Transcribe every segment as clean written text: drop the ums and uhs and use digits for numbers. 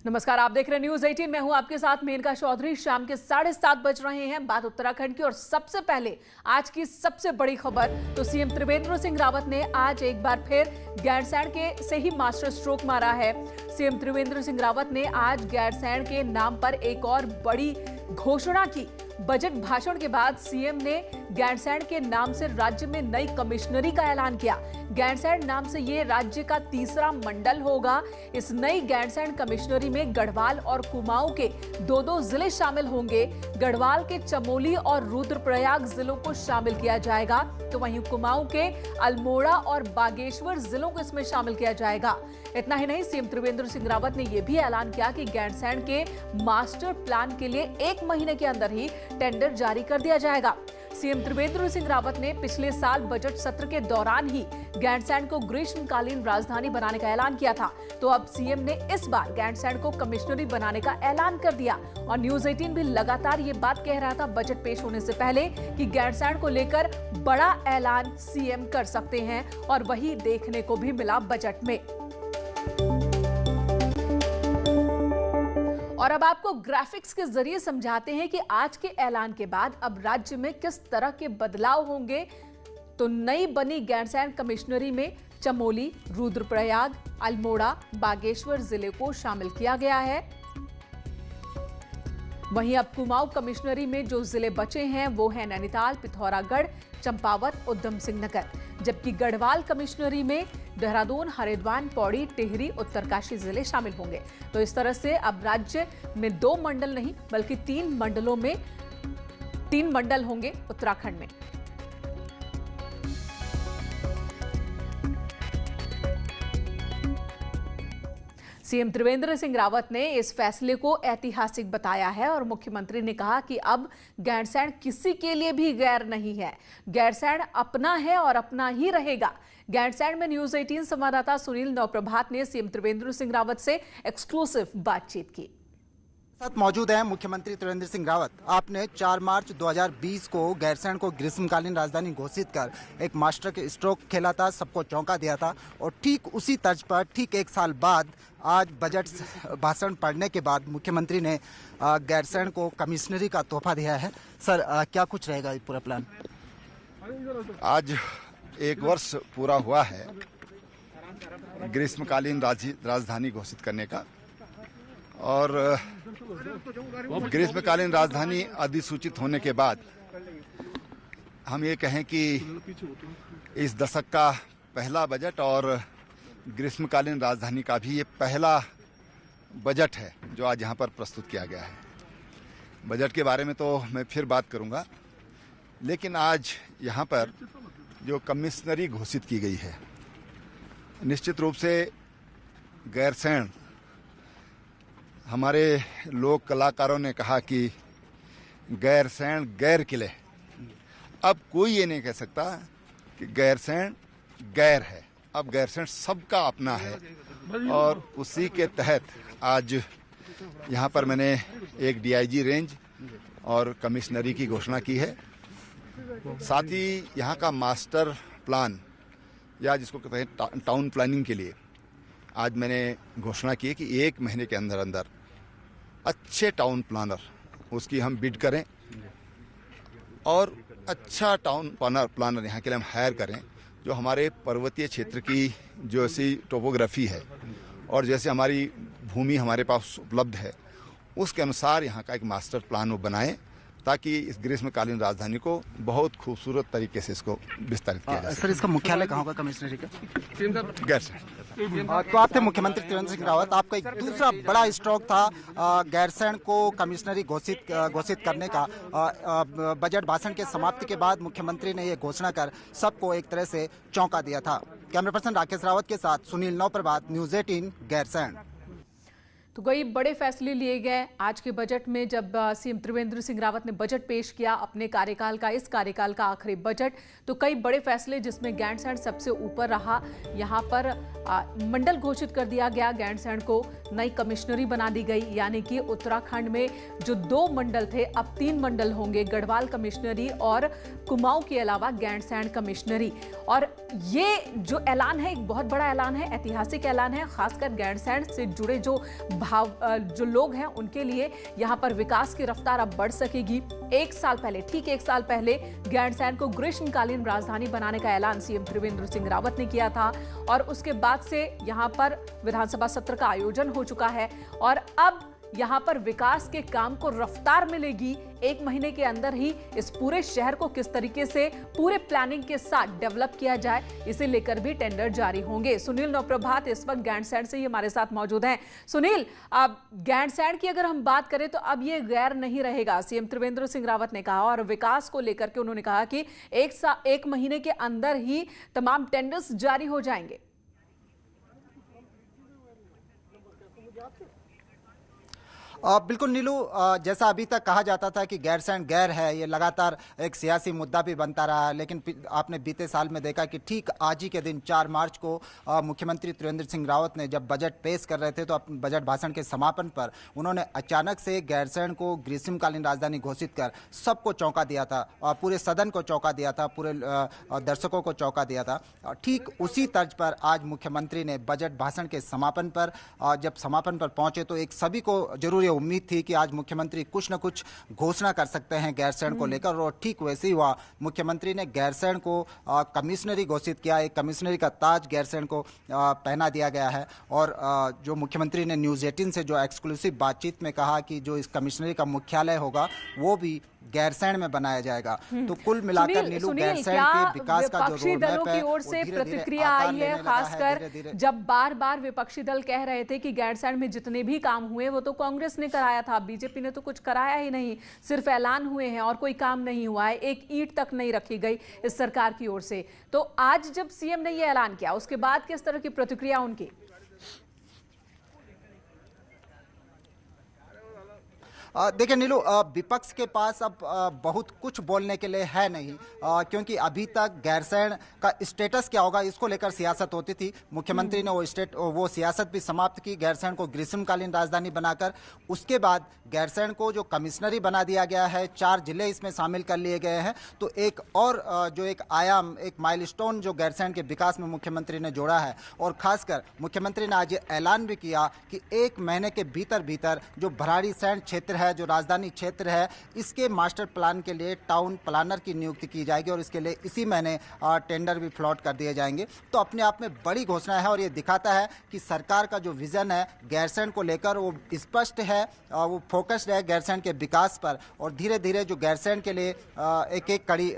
नमस्कार, आप देख रहे हैं न्यूज 18। मैं हूं आपके साथ मेनका चौधरी। शाम के 7:30 बज रहे हैं। बात उत्तराखंड की और सबसे पहले आज की सबसे बड़ी खबर तो सीएम त्रिवेंद्र सिंह रावत ने आज एक बार फिर गैरसैंण के से ही मास्टर स्ट्रोक मारा है। सीएम त्रिवेंद्र सिंह रावत ने आज गैरसैंण के नाम पर एक और बड़ी घोषणा की। बजट भाषण के बाद सीएम ने गैरसैंण के नाम से राज्य में नई कमिश्नरी का ऐलान किया। गैरसैंण नाम से ये राज्य का तीसरा मंडल होगा। इस नई गैरसैंण कमिश्नरी में गढ़वाल और कुमाऊं के दो जिले शामिल होंगे। गढ़वाल के चमोली और रुद्रप्रयाग जिलों को शामिल किया जाएगा, तो वहीं कुमाऊं के अल्मोड़ा और बागेश्वर जिलों को इसमें शामिल किया जाएगा। इतना ही नहीं, सीएम त्रिवेंद्र सिंह रावत ने यह भी ऐलान किया कि गैरसैंण के मास्टर प्लान के लिए 1 महीने के अंदर ही टेंडर जारी कर दिया जाएगा। सीएम त्रिवेंद्र सिंह रावत ने पिछले साल बजट सत्र के दौरान ही गैरसैंण को ग्रीष्मकालीन राजधानी बनाने का ऐलान किया था, तो अब सीएम ने इस बार गैरसैंण को कमिश्नरी बनाने का ऐलान कर दिया। और न्यूज 18 भी लगातार ये बात कह रहा था बजट पेश होने से पहले कि गैरसैंण को लेकर बड़ा ऐलान सीएम कर सकते हैं, और वही देखने को भी मिला बजट में। और अब आपको ग्राफिक्स के जरिए समझाते हैं कि आज के ऐलान के बाद अब राज्य में किस तरह के बदलाव होंगे। तो नई बनी गैरसैंण कमिश्नरी में चमोली, रुद्रप्रयाग, अल्मोड़ा, बागेश्वर जिले को शामिल किया गया है। वहीं अब कुमाऊं कमिश्नरी में जो जिले बचे हैं वो है नैनीताल, पिथौरागढ़, चंपावत, उधम सिंह नगर। जबकि गढ़वाल कमिश्नरी में देहरादून, हरिद्वार, पौड़ी, टिहरी, उत्तरकाशी जिले शामिल होंगे। तो इस तरह से अब राज्य में 2 मंडल नहीं बल्कि 3 मंडल होंगे उत्तराखंड में। सीएम त्रिवेंद्र सिंह रावत ने इस फैसले को ऐतिहासिक बताया है और मुख्यमंत्री ने कहा कि अब गैरसैंण किसी के लिए भी गैर नहीं है। गैरसैंण अपना है और अपना ही रहेगा। गैरसैंण में न्यूज 18 संवाददाता सुनील नवप्रभात ने सीएम त्रिवेंद्र सिंह रावत से एक्सक्लूसिव बातचीत की। साथ मौजूद हैं मुख्यमंत्री त्रिवेंद्र सिंह रावत। आपने 4 मार्च 2020 को गैरसैंण को ग्रीष्मकालीन राजधानी घोषित कर एक मास्टर के स्ट्रोक खेला था, सबको चौंका दिया था। और ठीक उसी तर्ज पर ठीक 1 साल बाद आज बजट भाषण पढ़ने के बाद मुख्यमंत्री ने गैरसैंण को कमिश्नरी का तोहफा दिया है। सर, क्या कुछ रहेगा पूरा प्लान? आज 1 वर्ष पूरा हुआ है ग्रीष्मकालीन राजधानी घोषित करने का, और ग्रीष्मकालीन राजधानी अधिसूचित होने के बाद हम ये कहें कि इस दशक का पहला बजट और ग्रीष्मकालीन राजधानी का भी ये पहला बजट है जो आज यहाँ पर प्रस्तुत किया गया है। बजट के बारे में तो मैं फिर बात करूँगा, लेकिन आज यहाँ पर जो कमिश्नरी घोषित की गई है, निश्चित रूप से गैरसैंण, हमारे लोक कलाकारों ने कहा कि गैरसैंण गैर किले। अब कोई ये नहीं कह सकता कि गैरसैंण गैर है। अब गैरसैंण सबका अपना है, और उसी के तहत आज यहाँ पर मैंने एक डीआईजी रेंज और कमिश्नरी की घोषणा की है। साथ ही यहाँ का मास्टर प्लान, या जिसको कहते हैं टाउन प्लानिंग के लिए आज मैंने घोषणा की है कि 1 महीने के अंदर अंदर अच्छे टाउन प्लानर उसकी हम बिड करें, और अच्छा टाउन प्लानर यहाँ के लिए हम हायर करें, जो हमारे पर्वतीय क्षेत्र की जो ऐसी टोपोग्राफी है और जैसे हमारी भूमि हमारे पास उपलब्ध है, उसके अनुसार यहाँ का एक मास्टर प्लान वो बनाएं, ताकि इस ग्रीष्मकालीन राजधानी को बहुत खूबसूरत तरीके से इसको विस्तारित किया जाए। सर, इसका मुख्यालय कहाँ होगा कमिश्नरी का? गैरसैंण। तो आप थे मुख्यमंत्री त्रिवेंद्र सिंह रावत। आपका एक दूसरा बड़ा स्ट्रोक था गैरसैंण को कमिश्नरी घोषित करने का। बजट भाषण के समाप्ति के बाद मुख्यमंत्री ने ये घोषणा कर सबको एक तरह से चौंका दिया था। कैमरा पर्सन राकेश रावत के साथ सुनील नवप्रभात, न्यूज 18, गैरसैंण। तो कई बड़े फैसले लिए गए आज के बजट में। जब सीएम त्रिवेंद्र सिंह रावत ने बजट पेश किया अपने कार्यकाल का, इस कार्यकाल का आखिरी बजट, तो कई बड़े फैसले जिसमें गैरसैंण सबसे ऊपर रहा। यहाँ पर मंडल घोषित कर दिया गया, गैरसैंण को नई कमिश्नरी बना दी गई, यानी कि उत्तराखंड में जो 2 मंडल थे अब 3 मंडल होंगे, गढ़वाल कमिश्नरी और कुमाऊं के अलावा गैरसैंण कमिश्नरी। और ये जो ऐलान है एक बहुत बड़ा ऐलान है, ऐतिहासिक ऐलान है, खासकर गैरसैंण से जुड़े जो जो लोग हैं उनके लिए यहाँ पर विकास की रफ्तार अब बढ़ सकेगी। ठीक एक साल पहले गैरसैंण को ग्रीष्मकालीन राजधानी बनाने का ऐलान सीएम त्रिवेंद्र सिंह रावत ने किया था और उसके बाद से यहाँ पर विधानसभा सत्र का आयोजन हो चुका है और अब यहाँ पर विकास के काम को रफ्तार मिलेगी। 1 महीने के अंदर ही इस पूरे शहर को किस तरीके से पूरे प्लानिंग के साथ डेवलप किया जाए, इसे लेकर भी टेंडर जारी होंगे। सुनील नवप्रभात इस वक्त गैरसैंण से ही हमारे साथ मौजूद हैं। सुनील, अब गैरसैंण की अगर हम बात करें तो अब ये गैर नहीं रहेगा, सीएम त्रिवेंद्र सिंह रावत ने कहा और विकास को लेकर के उन्होंने कहा कि 1 महीने के अंदर ही तमाम टेंडर्स जारी हो जाएंगे। बिल्कुल नीलू, जैसा अभी तक कहा जाता था कि गैरसैंण गैर है, ये लगातार एक सियासी मुद्दा भी बनता रहा है, लेकिन आपने बीते साल में देखा कि ठीक आज ही के दिन 4 मार्च को मुख्यमंत्री त्रिवेंद्र सिंह रावत ने जब बजट पेश कर रहे थे तो अपने बजट भाषण के समापन पर उन्होंने अचानक से गैरसैंण को ग्रीष्मकालीन राजधानी घोषित कर सबको चौंका दिया था, पूरे सदन को चौंका दिया था, पूरे दर्शकों को चौंका दिया था। ठीक उसी तर्ज पर आज मुख्यमंत्री ने बजट भाषण के समापन पर जब समापन पर पहुंचे तो एक सभी को जरूर उम्मीद थी कि आज मुख्यमंत्री कुछ न कुछ घोषणा कर सकते हैं गैरसैंण को लेकर और ठीक वैसे ही हुआ। मुख्यमंत्री ने गैरसैंण को कमिश्नरी घोषित किया, एक कमिश्नरी का ताज गैरसैंण को पहना दिया गया है और जो मुख्यमंत्री ने न्यूज़ 18 से जो एक्सक्लूसिव बातचीत में कहा कि जो इस कमिश्नरी का मुख्यालय होगा वो भी गैरसैंण में बनाया जाएगा। तो कुल मिलाकर नीलू गैरसैंण के विकास का जो विपक्षी दलों की ओर से प्रतिक्रिया आई है, खासकर जब बार-बार विपक्षी दल कह रहे थे कि गैरसैंण में जितने भी काम हुए वो तो कांग्रेस ने कराया था, बीजेपी ने तो कुछ कराया ही नहीं, सिर्फ ऐलान हुए हैं और कोई काम नहीं हुआ है, एक ईंट तक नहीं रखी गई इस सरकार की ओर से। तो आज जब सीएम ने ये ऐलान किया उसके बाद किस तरह की प्रतिक्रिया उनकी? देखिए नीलू, विपक्ष के पास अब बहुत कुछ बोलने के लिए है नहीं, क्योंकि अभी तक गैरसैंण का स्टेटस क्या होगा इसको लेकर सियासत होती थी। मुख्यमंत्री ने वो सियासत भी समाप्त की, गैरसैंण को ग्रीष्मकालीन राजधानी बनाकर। उसके बाद गैरसैंण को जो कमिश्नरी बना दिया गया है, 4 जिले इसमें शामिल कर लिए गए हैं। तो एक और जो एक आयाम, एक माइलस्टोन जो गैरसैंण के विकास में मुख्यमंत्री ने जोड़ा है और खासकर मुख्यमंत्री ने आज ऐलान भी किया कि 1 महीने के भीतर जो भराड़ीसैंण क्षेत्र है, जो राजधानी क्षेत्र है, इसके मास्टर प्लान के लिए टाउन प्लानर की नियुक्ति की जाएगी और इसके लिए इसी महीने टेंडर भी फ्लॉट कर दिए जाएंगे। तो अपने आप में बड़ी घोषणा है और ये दिखाता है कि सरकार का जो विजन है गैरसैंण को लेकर वो स्पष्ट है, वो फोकस्ड है गैरसैंण के विकास पर और धीरे धीरे जो गैरसैंण के लिए एक एक कड़ी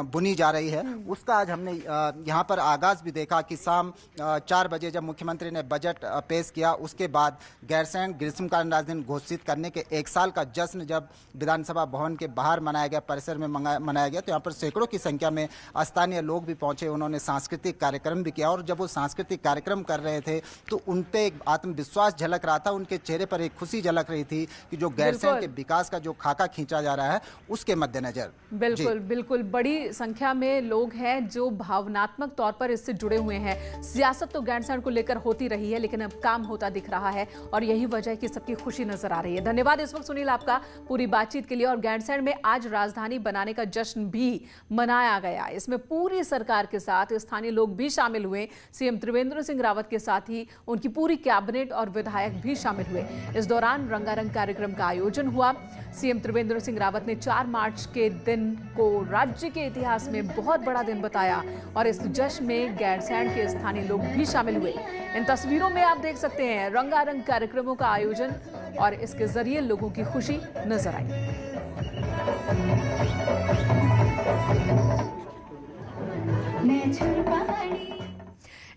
बुनी जा रही है उसका आज हमने यहाँ पर आगाज भी देखा कि शाम 4 बजे जब मुख्यमंत्री ने बजट पेश किया उसके बाद गैरसैंण ग्रीष्मकालीन राजधानी घोषित करने के 1 साल का जश्न जब विधानसभा भवन के बाहर मनाया गया, परिसर में मनाया गया, तो यहाँ पर सैकड़ों की संख्या में स्थानीय लोग भी पहुंचे, उन्होंने सांस्कृतिक कार्यक्रम भी किया और जब वो सांस्कृतिक कार्यक्रम कर रहे थे तो उन पे एक आत्मविश्वास झलक रहा था, उनके चेहरे पर एक खुशी झलक रही थी कि जो गैरसैंण के विकास का जो खाका खींचा जा रहा है उसके मद्देनजर। बिल्कुल बड़ी संख्या में लोग हैं जो भावनात्मक तौर पर इससे जुड़े हुए हैं। सियासत तो गैरसैंण को लेकर होती रही है लेकिन अब काम होता दिख रहा है और यही वजह है कि सबकी खुशी नजर आ रही है। धन्यवाद इस वक्त सुनील आपका पूरी बातचीत के लिए। और गैरसैंण में आज राजधानी बनाने का जश्न भी मनाया गया, इसमें पूरी सरकार के साथ स्थानीय लोग भी शामिल हुए, सीएम त्रिवेंद्र सिंह रावत के साथ ही उनकी पूरी कैबिनेट और विधायक भी शामिल हुए। इस दौरान रंगारंग कार्यक्रम का आयोजन हुआ। सीएम त्रिवेंद्र सिंह रावत ने 4 मार्च के दिन को राज्य के इतिहास में बहुत बड़ा दिन बताया और इस जश्न में गैरसैंण के स्थानीय लोग भी शामिल हुए। इन तस्वीरों में आप देख सकते हैं रंगारंग कार्यक्रमों का आयोजन और इसके जरिए लोगों की खुशी नजर आई।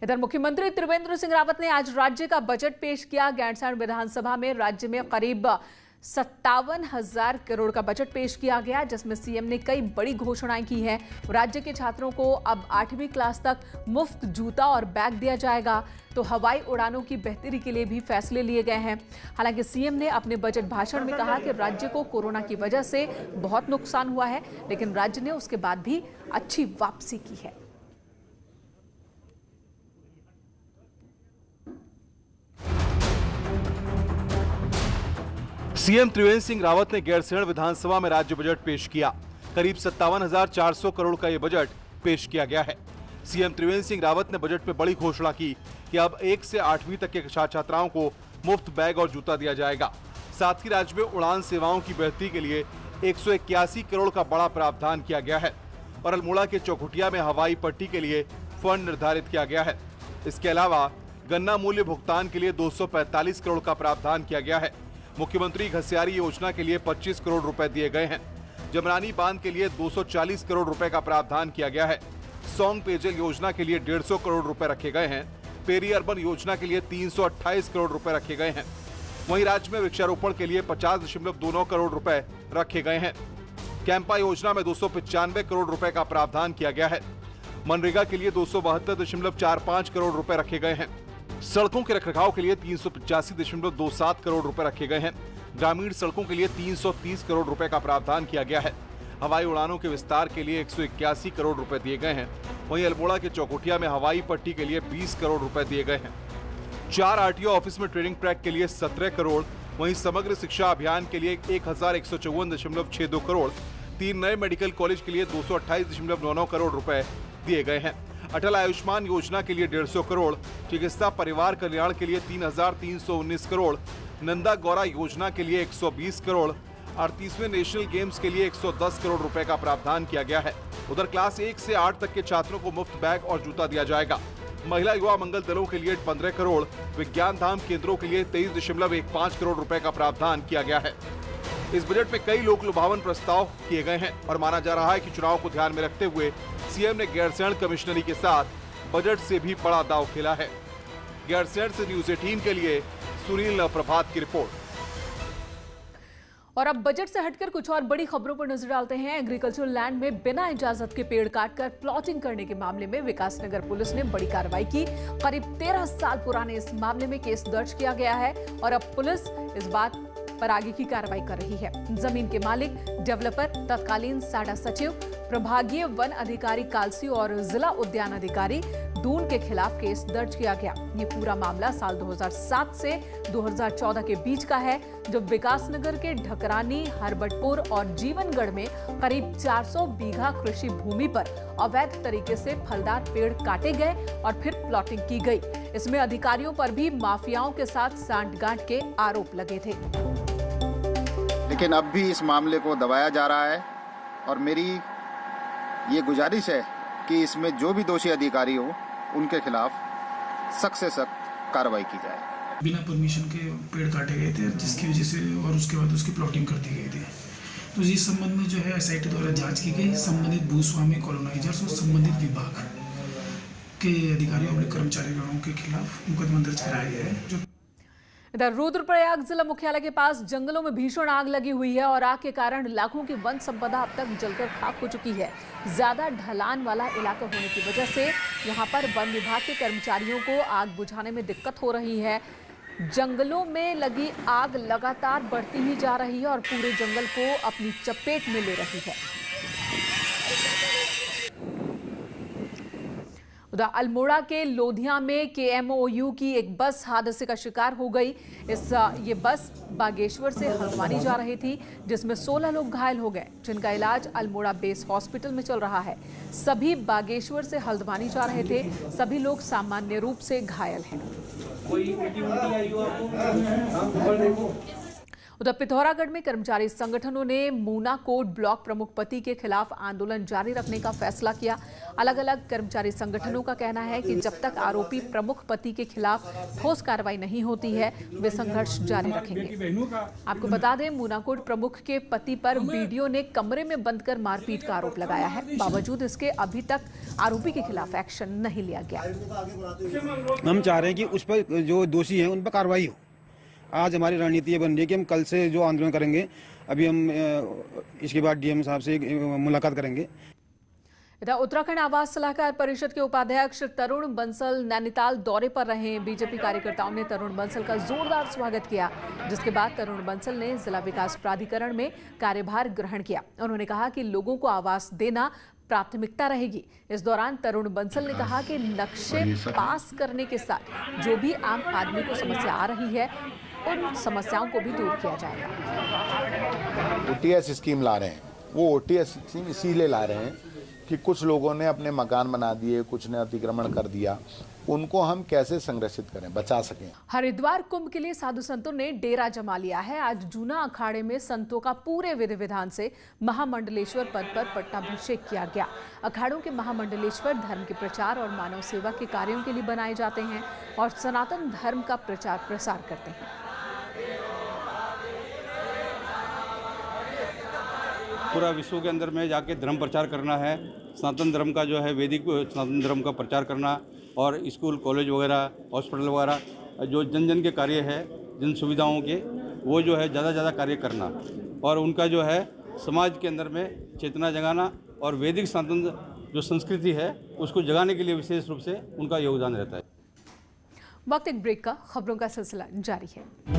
इधर मुख्यमंत्री त्रिवेंद्र सिंह रावत ने आज राज्य का बजट पेश किया। गैरसैंण विधानसभा में राज्य में करीब 57,000 करोड़ का बजट पेश किया गया, जिसमें सीएम ने कई बड़ी घोषणाएं की हैं। राज्य के छात्रों को अब 8वीं क्लास तक मुफ्त जूता और बैग दिया जाएगा। तो हवाई उड़ानों की बेहतरी के लिए भी फैसले लिए गए हैं। हालांकि सीएम ने अपने बजट भाषण में कहा कि राज्य को कोरोना की वजह से बहुत नुकसान हुआ है, लेकिन राज्य ने उसके बाद भी अच्छी वापसी की है। सीएम त्रिवेंद्र सिंह रावत ने गैरसैंण विधानसभा में राज्य बजट पेश किया। करीब 57,400 करोड़ का यह बजट पेश किया गया है। सीएम त्रिवेंद्र सिंह रावत ने बजट में बड़ी घोषणा की कि अब 1 से 8वीं तक के छात्र छात्राओं को मुफ्त बैग और जूता दिया जाएगा। साथ ही राज्य में उड़ान सेवाओं की बेहतरी के लिए 181 करोड़ का बड़ा प्रावधान किया गया है और अल्मोड़ा के चौखुटिया में हवाई पट्टी के लिए फंड निर्धारित किया गया है। इसके अलावा गन्ना मूल्य भुगतान के लिए 245 करोड़ का प्रावधान किया गया है। मुख्यमंत्री घसियारी योजना के लिए 25 करोड़ रुपए दिए गए हैं। जमरानी बांध के लिए 240 करोड़ रुपए का प्रावधान किया गया है। सौंग पेयजल योजना के लिए 150 करोड़ रुपए रखे गए हैं। पेरी अर्बन योजना के लिए 328 करोड़ रुपए रखे गए हैं। वहीं राज्य में वृक्षारोपण के लिए 50.29 करोड़ रुपए रखे गए हैं। कैंपा योजना में 295 करोड़ रुपए का प्रावधान किया गया है। मनरेगा के लिए 272.45 करोड़ रुपए रखे गए हैं। सड़कों के रखरखाव के लिए 385.27 करोड़ रुपए रखे गए हैं। ग्रामीण सड़कों के लिए 330 करोड़ रुपए का प्रावधान किया गया है। हवाई उड़ानों के विस्तार के लिए 181 करोड़ रुपए दिए गए हैं। वहीं अल्मोड़ा के चौखुटिया में हवाई पट्टी के लिए 20 करोड़ रुपए दिए गए हैं। 4 आरटीओ ऑफिस में ट्रेनिंग ट्रैक के लिए 17 करोड़, वहीं समग्र शिक्षा अभियान के लिए 1154.62 करोड़, 3 नए मेडिकल कॉलेज के लिए 228.99 करोड़ रुपए दिए गए हैं। अटल आयुष्मान योजना के लिए 150 करोड़, चिकित्सा परिवार कल्याण के लिए 3,319 करोड़, नंदा गौरा योजना के लिए 120 करोड़, 38वें नेशनल गेम्स के लिए 110 करोड़ रुपए का प्रावधान किया गया है। उधर क्लास 1 से 8 तक के छात्रों को मुफ्त बैग और जूता दिया जाएगा। महिला युवा मंगल दलों के लिए 15 करोड़, विज्ञान धाम केंद्रों के लिए 23.15 करोड़ रुपए का प्रावधान किया गया है। इस बजट में कई लोक लुभावन प्रस्ताव किए गए हैं और माना जा रहा है कि चुनाव को ध्यान में रखते हुए सीएम ने गैरसैंण कमिश्नरी के साथ बजट से भी बड़ा दांव खेला है। गैरसैंण से न्यूज़ 18 के लिए सुनील नवप्रभात की रिपोर्ट। और अब बजट से हटकर कुछ और बड़ी खबरों पर नजर डालते हैं। एग्रीकल्चरल लैंड में बिना इजाजत के पेड़ काटकर प्लॉटिंग करने के मामले में विकासनगर पुलिस ने बड़ी कार्रवाई की। करीब 13 साल पुराने इस मामले में केस दर्ज किया गया है और अब पुलिस इस बात पर आगे की कार्रवाई कर रही है। जमीन के मालिक, डेवलपर, तत्कालीन साडा सचिव, प्रभागीय वन अधिकारी कालसी और जिला उद्यान अधिकारी दून के खिलाफ केस दर्ज किया गया। ये पूरा मामला साल 2007 से 2014 के बीच का है, जब विकासनगर के ढकरानी, हरबटपुर और जीवनगढ़ में करीब 400 बीघा कृषि भूमि पर अवैध तरीके से फलदार पेड़ काटे गए और फिर प्लॉटिंग की गई। इसमें अधिकारियों पर भी माफियाओं के साथ सांठगांठ के आरोप लगे थे। लेकिन अब भी इस मामले को दबाया जा रहा है और मेरी ये गुजारिश है कि इसमें जो भी दोषी अधिकारी हो उनके खिलाफ सख्त से सख्त कार्रवाई की जाए। बिना परमिशन के पेड़ काटे गए थे जिसकी वजह से और उसके बाद उसकी प्लॉटिंग कर दी गई थी। तो इस संबंध में जो है एसआईटी द्वारा जांच की गई। संबंधित भूस्वामी कॉलोनाइजर्स और संबंधित विभाग के अधिकारियों और कर्मचारियों के खिलाफ मुकदमा दर्ज कराया गया है। इधर रुद्रप्रयाग जिला मुख्यालय के पास जंगलों में भीषण आग लगी हुई है और आग के कारण लाखों की वन संपदा अब तक जलकर खाक हो चुकी है। ज्यादा ढलान वाला इलाका होने की वजह से यहां पर वन विभाग के कर्मचारियों को आग बुझाने में दिक्कत हो रही है। जंगलों में लगी आग लगातार बढ़ती ही जा रही है और पूरे जंगल को अपनी चपेट में ले रही है। उधर अल्मोड़ा के लोधिया में केएमओयू की एक बस हादसे का शिकार हो गई। ये बस बागेश्वर से हल्द्वानी जा रही थी, जिसमें 16 लोग घायल हो गए, जिनका इलाज अल्मोड़ा बेस हॉस्पिटल में चल रहा है। सभी बागेश्वर से हल्द्वानी जा रहे थे। सभी लोग सामान्य रूप से घायल हैं। उधर पिथौरागढ़ में कर्मचारी संगठनों ने मूनाकोट ब्लॉक प्रमुख पति के खिलाफ आंदोलन जारी रखने का फैसला किया। अलग अलग कर्मचारी संगठनों का कहना है कि जब तक आरोपी प्रमुख पति के खिलाफ ठोस कार्रवाई नहीं होती है, वे संघर्ष जारी रखेंगे। आपको बता दें, मूनाकोट प्रमुख के पति पर बीडीओ ने कमरे में बंद कर मारपीट का आरोप लगाया है। बावजूद इसके अभी तक आरोपी के खिलाफ एक्शन नहीं लिया गया। हम चाह रहे हैं कि उस पर जो दोषी है उन पर कार्रवाई हो। आज हमारी रणनीति ये बन रही है कि हम कल से जो आंदोलन करेंगे, अभी हम इसके बाद डीएम साहब से मुलाकात करेंगे। इधर उत्तराखंड आवास सलाहकार परिषद के उपाध्यक्ष तरुण बंसल नैनीताल दौरे पर रहे। बीजेपी कार्यकर्ताओं ने तरुण बंसल का जोरदार स्वागत किया, जिसके बाद तरुण बंसल ने जिला विकास प्राधिकरण में कार्यभार ग्रहण किया। उन्होंने कहा कि लोगों को आवास देना प्राथमिकता रहेगी। इस दौरान तरुण बंसल ने कहा कि नक्शे पास करने के साथ जो भी आम आदमी को समस्या आ रही है, उन समस्याओं को भी दूर किया जाएगा। ओटीएस स्कीम ला रहे हैं। वो ओटीएस स्कीम इसीलिए ला रहे हैं कि कुछ लोगों ने अपने मकान बना दिए, कुछ ने अतिक्रमण कर दिया, उनको हम कैसे संरक्षित करें, बचा सकें। हरिद्वार कुंभ के लिए साधु संतों ने डेरा जमा लिया है। आज जूना अखाड़े में संतों का पूरे विधि विधान से महामंडलेश्वर पद पर पट्टाभिषेक किया गया। अखाड़ों के महामंडलेश्वर धर्म के प्रचार और मानव सेवा के कार्यों के लिए बनाए जाते हैं और सनातन धर्म का प्रचार प्रसार करते हैं। पूरा विश्व के अंदर में जाके धर्म प्रचार करना है, सनातन धर्म का जो है वैदिक सनातन धर्म का प्रचार करना और स्कूल कॉलेज वगैरह हॉस्पिटल वगैरह जो जन जन के कार्य है, जन सुविधाओं के, वो जो है ज़्यादा कार्य करना और उनका जो है समाज के अंदर में चेतना जगाना और वैदिक सनातन जो संस्कृति है उसको जगाने के लिए विशेष रूप से उनका योगदान रहता है। वक्त एक ब्रेक का, खबरों का सिलसिला जारी है।